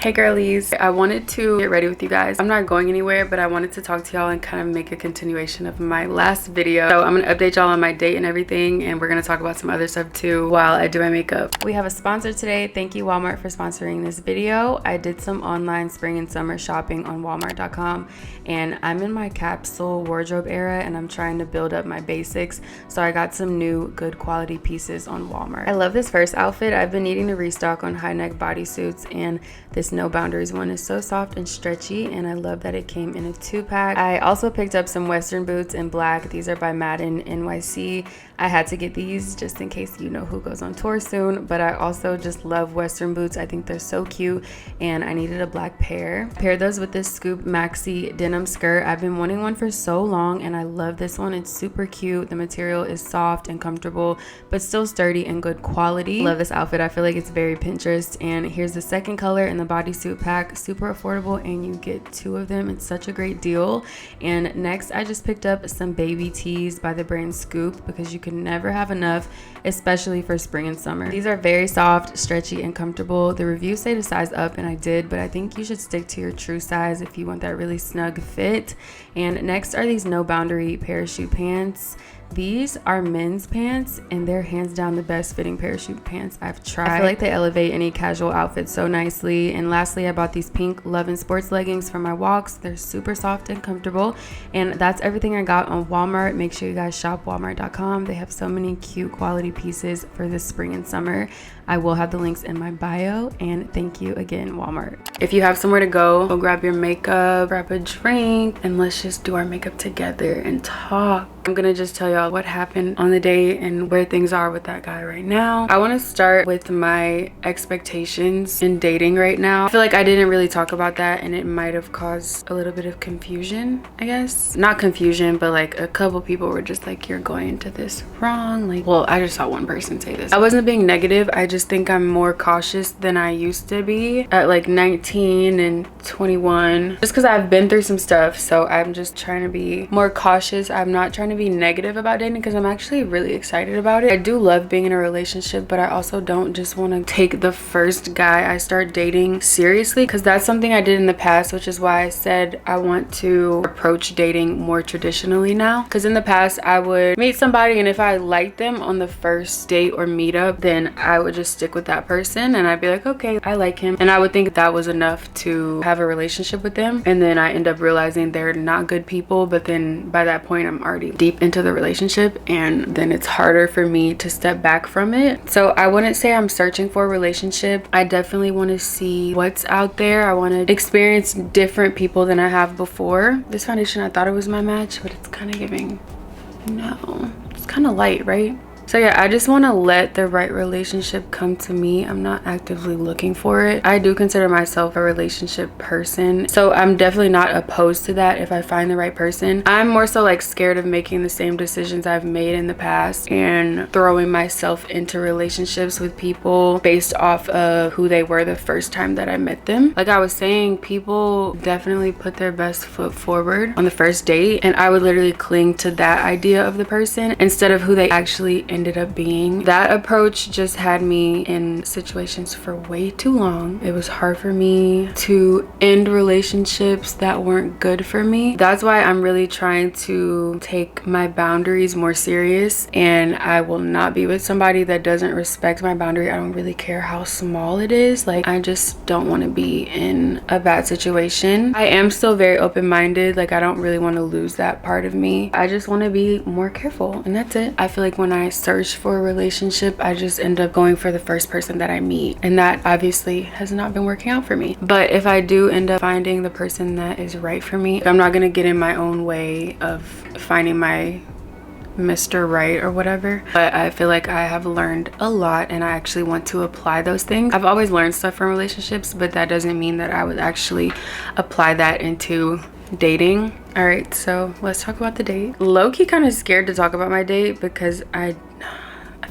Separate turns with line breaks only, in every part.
Hey girlies, I wanted to get ready with you guys. I'm not going anywhere, but I wanted to talk to y'all and kind of make a continuation of my last video. So I'm gonna update y'all on my date and everything, and we're gonna talk about some other stuff too while I do my makeup. We have a sponsor today. Thank you Walmart for sponsoring this video. I did some online spring and summer shopping on walmart.com, and I'm in my capsule wardrobe era and I'm trying to build up my basics. So I got some new good quality pieces on Walmart. I love this first outfit. I've been needing to restock on high neck bodysuits, and this No Boundaries one is so soft and stretchy, and I love that it came in a 2-pack. I also picked up some Western boots in black. These are by Madden NYC. I had to get these just in case you know who goes on tour soon, but I also just love Western boots. I think they're so cute, and I needed a black pair. Paired those with this Scoop Maxi denim skirt. I've been wanting one for so long, and I love this one. It's super cute. The material is soft and comfortable, but still sturdy and good quality. Love this outfit. I feel like it's very Pinterest. And here's the second color in the bodysuit pack. Super affordable, and you get 2 of them. It's such a great deal. And next, I just picked up some baby tees by the brand Scoop, because you can never have enough, especially for spring and summer. These are very soft, stretchy, and comfortable. The reviews say to size up, and I did, but I think you should stick to your true size if you want that really snug fit. And next are these No Boundary parachute pants. These are men's pants, and they're hands down the best fitting parachute pants I've tried. I feel like they elevate any casual outfit so nicely. And lastly, I bought these pink Love and Sports leggings for my walks. They're super soft and comfortable. And that's everything I got on Walmart. Make sure you guys shop walmart.com. They have so many cute quality pieces for this spring and summer. I will have the links in my bio, and thank you again, Walmart. If you have somewhere to go grab your makeup, grab a drink, and let's just do our makeup together and talk. I'm gonna just tell y'all what happened on the date and where things are with that guy right now. I want to start with my expectations in dating right now. I feel like I didn't really talk about that, and it might have caused a little bit of confusion, I guess. Not confusion, but like a couple people were just like, you're going into this wrong. Like, well, I just saw one person say this. I wasn't being negative. I just think I'm more cautious than I used to be at like 19 and 21, just because I've been through some stuff. So I'm just trying to be more cautious. I'm not trying to be negative about dating, because I'm actually really excited about it. I do love being in a relationship, but I also don't just want to take the first guy I start dating seriously, because that's something I did in the past, which is why I said I want to approach dating more traditionally now. Because in the past, I would meet somebody, and if I liked them on the first date or meetup, then I would just stick with that person, and I'd be like, okay, I like him, and I would think that was enough to have a relationship with them. And then I end up realizing they're not good people, but then by that point I'm already deep into the relationship, and then it's harder for me to step back from it. So I wouldn't say I'm searching for a relationship. I definitely want to see what's out there. I want to experience different people than I have before. This foundation, I thought it was my match, but it's kind of giving, no, it's kind of light, right? So yeah, I just want to let the right relationship come to me. I'm not actively looking for it. I do consider myself a relationship person, so I'm definitely not opposed to that if I find the right person. I'm more so like scared of making the same decisions I've made in the past and throwing myself into relationships with people based off of who they were the first time that I met them. Like I was saying, people definitely put their best foot forward on the first date, and I would literally cling to that idea of the person instead of who they actually ended up being. That approach just had me in situations for way too long. It was hard for me to end relationships that weren't good for me. That's why I'm really trying to take my boundaries more serious, and I will not be with somebody that doesn't respect my boundary. I don't really care how small it is. Like, I just don't want to be in a bad situation. I am still very open-minded. Like, I don't really want to lose that part of me. I just want to be more careful, and that's it. I feel like when I search for a relationship, I just end up going for the first person that I meet, and that obviously has not been working out for me. But if I do end up finding the person that is right for me, I'm not gonna get in my own way of finding my Mr. Right or whatever. But I feel like I have learned a lot, and I actually want to apply those things. I've always learned stuff from relationships, but that doesn't mean that I would actually apply that into dating. All right, so let's talk about the date. Low-key kind of scared to talk about my date because I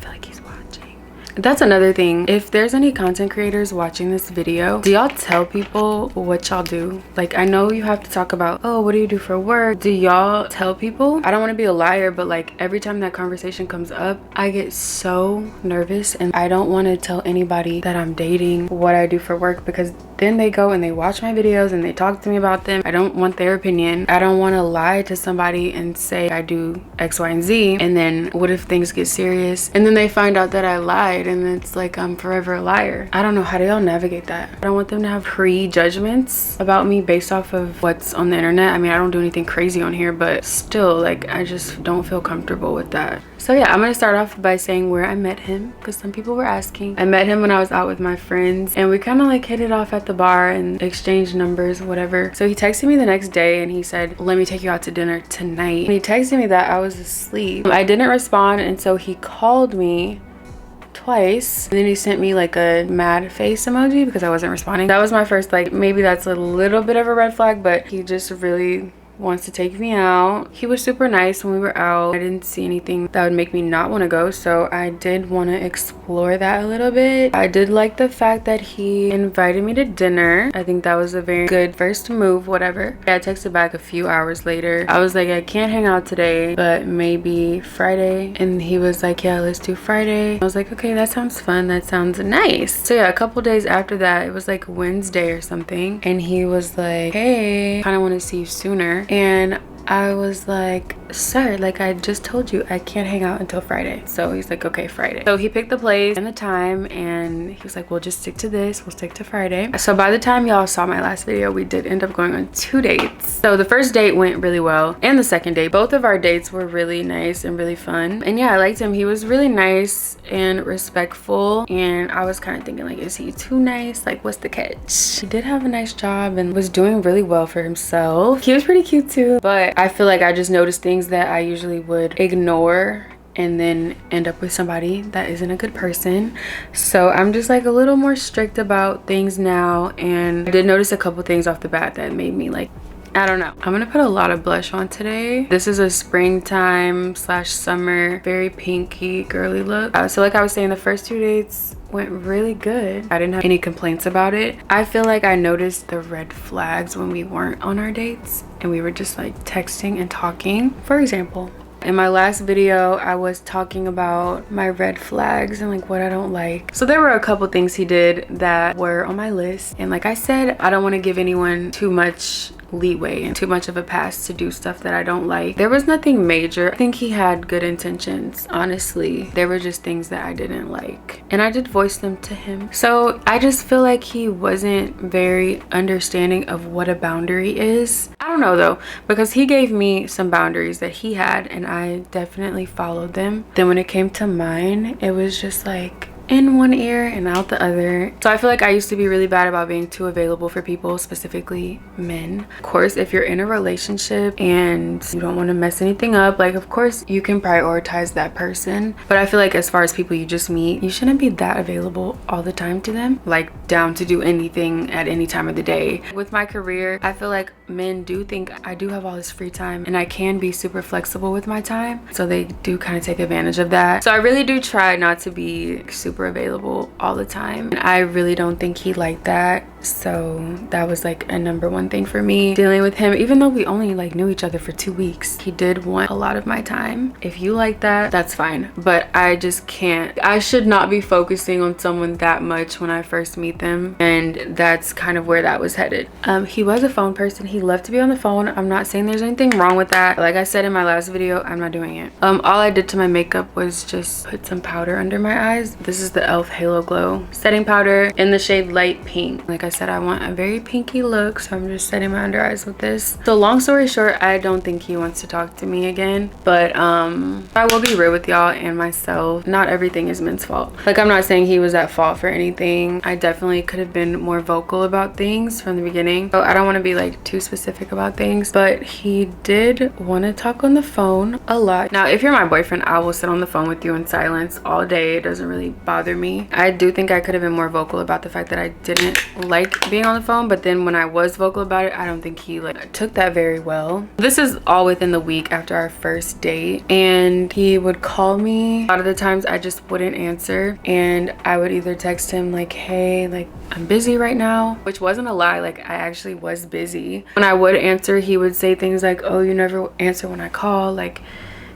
feel like he's watching. That's another thing. If there's any content creators watching this video, do y'all tell people what y'all do? Like, I know you have to talk about, oh, what do you do for work? Do y'all tell people? I don't want to be a liar, but like every time that conversation comes up, I get so nervous and I don't want to tell anybody that I'm dating, what I do for work, because then they go and they watch my videos and they talk to me about them. I don't want their opinion. I don't want to lie to somebody and say I do X, Y, and Z, and then what if things get serious and then they find out that I lied and it's like I'm forever a liar. I don't know, how do y'all navigate that? I don't want them to have prejudgments about me based off of what's on the internet. I mean, I don't do anything crazy on here, but still, like, I just don't feel comfortable with that. So yeah, I'm gonna start off by saying where I met him, because some people were asking. I met him when I was out with my friends and we kind of like hit it off at the bar and exchanged numbers, whatever. So he texted me the next day and he said, let me take you out to dinner tonight. When he texted me that, I was asleep. I didn't respond, and so he called me twice and then he sent me like a mad face emoji because I wasn't responding. That was my first, like, maybe that's a little bit of a red flag, but he just really wants to take me out. He was super nice when we were out. I didn't see anything that would make me not want to go, so I did want to explore that a little bit. I did like the fact that he invited me to dinner. I think that was a very good first move, whatever. I texted back a few hours later. I was like, I can't hang out today, but maybe Friday. And he was like, yeah, let's do Friday. I was like, okay, that sounds fun, that sounds nice. So yeah, a couple days after that, it was like Wednesday or something, and he was like, hey, kind of want to see you sooner. And I was like, sir, like I just told you I can't hang out until Friday. So he's like, okay, Friday. So he picked the place and the time and he was like, well, just stick to this, we'll stick to Friday. So by the time y'all saw my last video, we did end up going on 2 dates. So the first date went really well, and the second date, both of our dates were really nice and really fun. And yeah, I liked him. He was really nice and respectful, and I was kind of thinking like, is he too nice? Like, what's the catch? He did have a nice job and was doing really well for himself. He was pretty cute too, but I feel like I just noticed things that I usually would ignore and then end up with somebody that isn't a good person. So I'm just like a little more strict about things now, and I did notice a couple things off the bat that made me like, I don't know. I'm gonna put a lot of blush on today. This is a springtime / summer, very pinky girly look. So like I was saying, the first 2 dates went really good. I didn't have any complaints about it. I feel like I noticed the red flags when we weren't on our dates and we were just like texting and talking. For example, in my last video, I was talking about my red flags and like what I don't like. So there were a couple things he did that were on my list. And like I said, I don't want to give anyone too much leeway and too much of a pass to do stuff that I don't like. There was nothing major. I think he had good intentions, honestly. There were just things that I didn't like, and I did voice them to him. So I just feel like he wasn't very understanding of what a boundary is. I don't know though, because he gave me some boundaries that he had and I definitely followed them. Then when it came to mine, it was just like in one ear and out the other. So I feel like I used to be really bad about being too available for people, specifically men. Of course, if you're in a relationship and you don't want to mess anything up, like of course you can prioritize that person. But I feel like as far as people you just meet, you shouldn't be that available all the time to them, like down to do anything at any time of the day. With my career, I feel like men do think I do have all this free time and I can be super flexible with my time. So they do kind of take advantage of that. So I really do try not to be super available all the time, and I really don't think he liked that. So that was like a #1 thing for me dealing with him. Even though we only like knew each other for 2 weeks, he did want a lot of my time. If you like that, that's fine, but I just can't. I should not be focusing on someone that much when I first meet them, and that's kind of where that was headed. He was a phone person. He loved to be on the phone. I'm not saying there's anything wrong with that. Like I said in my last video, I'm not doing it. All I did to my makeup was just put some powder under my eyes. This is the e.l.f. Halo Glow setting powder in the shade light pink. Like I said, I want a very pinky look, so I'm just setting my under eyes with this. So long story short, I don't think he wants to talk to me again, but I will be real with y'all and myself. Not everything is men's fault. Like, I'm not saying he was at fault for anything. I definitely could have been more vocal about things from the beginning, so I don't want to be like too specific about things, but he did want to talk on the phone a lot. Now if you're my boyfriend, I will sit on the phone with you in silence all day. It doesn't really bother me. I do think I could have been more vocal about the fact that I didn't like like being on the phone, but then when I was vocal about it, I don't think he like took that very well. This is all within the week after our first date, and he would call me. A lot of the times I just wouldn't answer, and I would either text him like, hey, like I'm busy right now, which wasn't a lie. Like I actually was busy. When I would answer, he would say things like, oh, you never answer when I call, like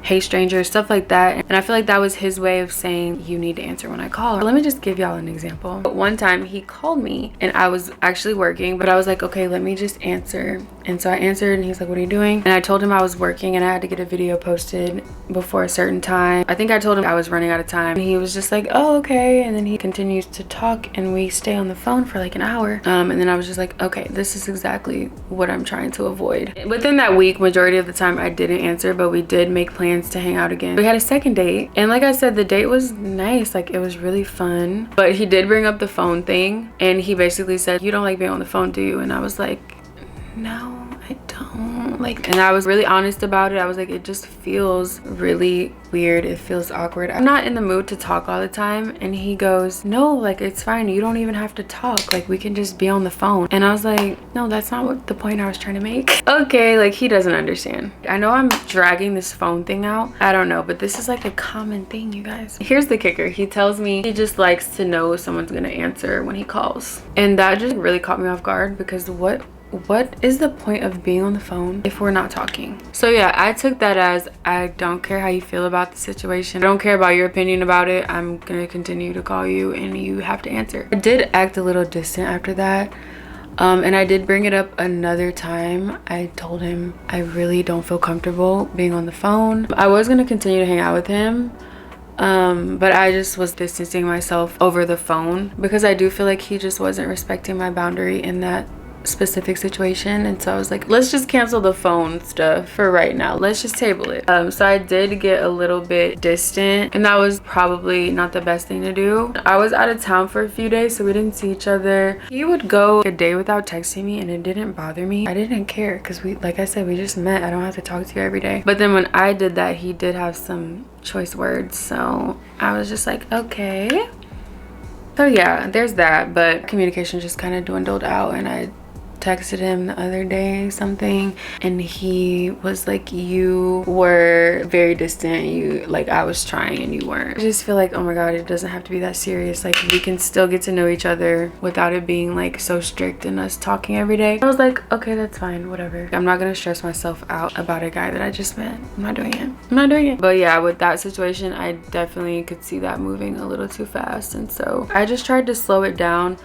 hey stranger, stuff like that. And I feel like that was his way of saying you need to answer when I call. Let me just give y'all an example. One time he called me and I was actually working, but I was like, okay, let me just answer. And so I answered and he's like, what are you doing? And I told him I was working and I had to get a video posted before a certain time. I think I told him I was running out of time. And he was just like, oh, okay. And then he continues to talk and we stay on the phone for like an hour. And then I was just like, okay, this is exactly what I'm trying to avoid. Within that week, majority of the time I didn't answer, but we did make plans to hang out again. We had a second date, and like I said, the date was nice. Like it was really fun, but he did bring up the phone thing, and he basically said, you don't like being on the phone, do you? And I was like, no, I don't. Like, and I was really honest about it. I was like, it just feels really weird. It feels awkward. I'm not in the mood to talk all the time. And he goes, no, like it's fine. You don't even have to talk. Like we can just be on the phone. And I was like, no, that's not what the point I was trying to make. Okay, like he doesn't understand. I know I'm dragging this phone thing out. I don't know, but this is like a common thing, you guys. Here's the kicker. He tells me he just likes to know someone's gonna answer when he calls. And that just really caught me off guard, because what is the point of being on the phone if we're not talking? So yeah, I took that as, I don't care how you feel about the situation. I don't care about your opinion about it. I'm gonna continue to call you and you have to answer. I did act a little distant after that. And I did bring it up another time. I told him I really don't feel comfortable being on the phone. I was gonna continue to hang out with him. But I just was distancing myself over the phone because I do feel like he just wasn't respecting my boundary in that specific situation. And so I was like, let's just cancel the phone stuff for right now. Let's just table it. So I did get a little bit distant, and that was probably not the best thing to do. I was out of town for a few days, so we didn't see each other. He would go a day without texting me and it didn't bother me. I didn't care because we, like I said, we just met. I don't have to talk to you every day. But then when I did that, he did have some choice words, so I was just like, okay. So yeah, there's that. But communication just kind of dwindled out, and I texted him the other day something, and he was like, you were very distant, you like, I was trying and you weren't. I just feel like, oh my god, it doesn't have to be that serious. Like we can still get to know each other without it being like so strict and us talking every day. I was like, okay, that's fine, whatever. I'm not gonna stress myself out about a guy that I just met. I'm not doing it. But yeah, with that situation, I definitely could see that moving a little too fast, and so I just tried to slow it down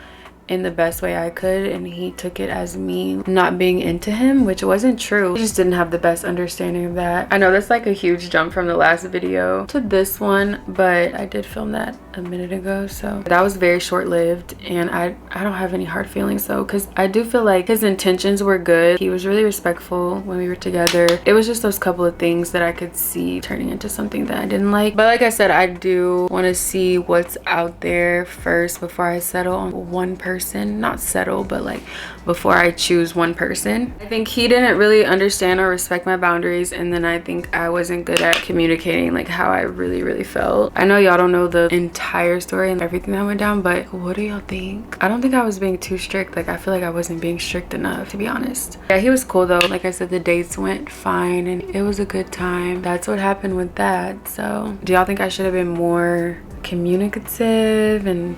in the best way I could, and he took it as me not being into him, which wasn't true. He just didn't have the best understanding of that. I know that's like a huge jump from the last video to this one, but I did film that a minute ago, so that was very short-lived, and I don't have any hard feelings though, because I do feel like his intentions were good. He was really respectful when we were together. It was just those couple of things that I could see turning into something that I didn't like. But like I said, I do want to see what's out there first before I settle on one person. Not settle, but like before I choose one person. I think he didn't really understand or respect my boundaries, and then I think I wasn't good at communicating like how I really felt. I know y'all don't know the entire story and everything that went down, but what do y'all think? I don't think I was being too strict. Like I feel like I wasn't being strict enough, to be honest. Yeah, he was cool though. Like I said, the dates went fine and it was a good time. That's what happened with that. So do y'all think I should have been more communicative and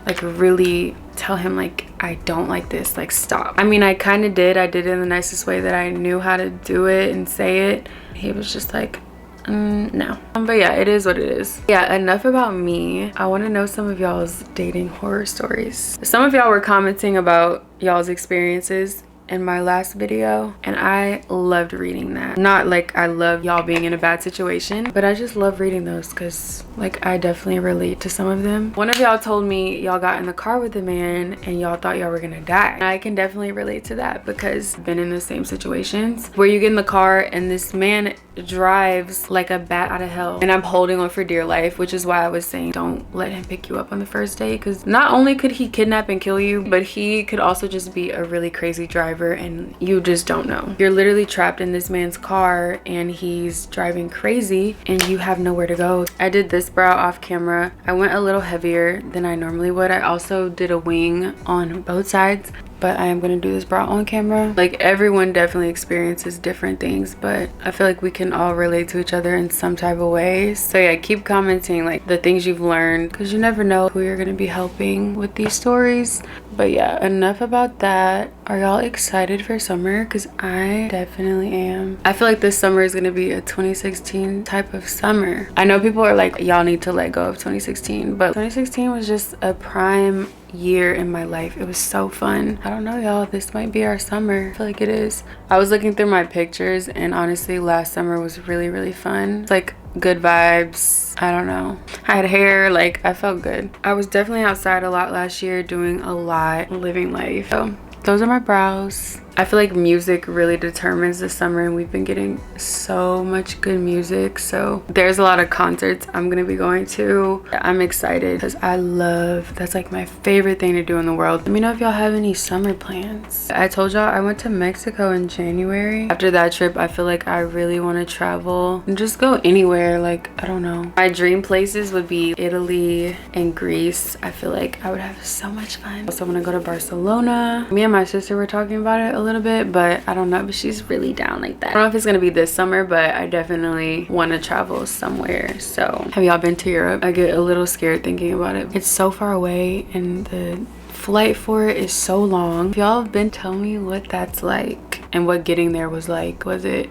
like really tell him like, I don't like this, like stop? I mean, I kind of did. I did it in the nicest way that I knew how to do it and say it. He was just like, no. But yeah, it is what it is. Yeah, enough about me. I want to know some of y'all's dating horror stories. Some of y'all were commenting about y'all's experiences in my last video, and I loved reading that. Not like I love y'all being in a bad situation, but I just love reading those because like I definitely relate to some of them. One of y'all told me y'all got in the car with a man and y'all thought y'all were gonna die. And I can definitely relate to that because I've been in the same situations where you get in the car and this man drives like a bat out of hell, and I'm holding on for dear life, which is why I was saying don't let him pick you up on the first day, because not only could he kidnap and kill you, but he could also just be a really crazy driver whatever, and you just don't know. You're literally trapped in this man's car and he's driving crazy and you have nowhere to go. I did this brow off camera. I went a little heavier than I normally would. I also did a wing on both sides, but I am going to do this brow on camera. Like, everyone definitely experiences different things, but I feel like we can all relate to each other in some type of way. So yeah, keep commenting like the things you've learned, because you never know who you're going to be helping with these stories. But yeah, enough about that. Are y'all excited for summer? Because I definitely am. I feel like this summer is going to be a 2016 type of summer. I know people are like, y'all need to let go of 2016, but 2016 was just a prime year in my life. It was so fun. I don't know, y'all, this might be our summer. I feel like it is. I was looking through my pictures, and honestly, last summer was really fun. It's like good vibes. I don't know, I had hair, like I felt good. I was definitely outside a lot last year, doing a lot, living life. So those are my brows. I feel like music really determines the summer, and we've been getting so much good music. So there's a lot of concerts I'm gonna be going to. I'm excited because that's like my favorite thing to do in the world. Let me know if y'all have any summer plans. I told y'all I went to Mexico in January. After that trip, I feel like I really want to travel and just go anywhere. Like, I don't know, my dream places would be Italy and Greece. I feel like I would have so much fun. Also want to go to Barcelona. Me and my sister were talking about it a little bit, but I don't know if she's really down like that. I don't know if it's gonna be this summer, but I definitely want to travel somewhere. So have y'all been to Europe? I get a little scared thinking about it. It's so far away and the flight for it is so long. If y'all have been, tell me what that's like and what getting there was like. Was it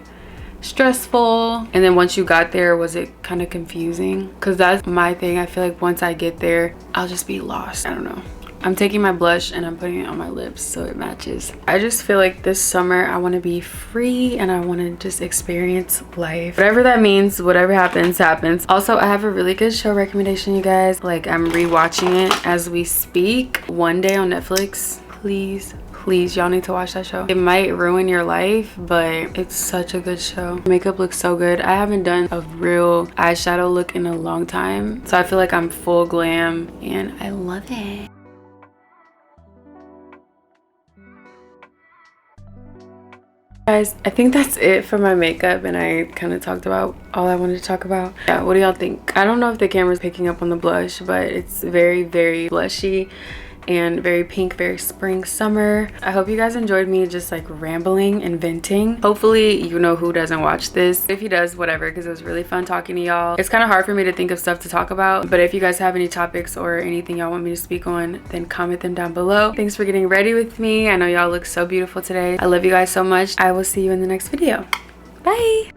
stressful? And then once you got there, was it kind of confusing? Because that's my thing. I feel like once I get there, I'll just be lost. I don't know. I'm taking my blush and I'm putting it on my lips so it matches. I just feel like this summer I want to be free and I want to just experience life. Whatever that means, whatever happens, happens. Also, I have a really good show recommendation, you guys. Like, I'm rewatching it as we speak. One Day on Netflix. Please, y'all need to watch that show. It might ruin your life, but it's such a good show. Makeup looks so good. I haven't done a real eyeshadow look in a long time, so I feel like I'm full glam and I love it. Guys, I think that's it for my makeup, and I kind of talked about all I wanted to talk about. Yeah, what do y'all think? I don't know if the camera's picking up on the blush, but it's very blushy and very pink, very spring summer. I hope you guys enjoyed me just like rambling and venting. Hopefully you know who doesn't watch this. If he does, whatever, because it was really fun talking to y'all. It's kind of hard for me to think of stuff to talk about, but if you guys have any topics or anything y'all want me to speak on, then comment them down below. Thanks for getting ready with me. I know y'all look so beautiful today. I love you guys so much. I will see you in the next video. Bye.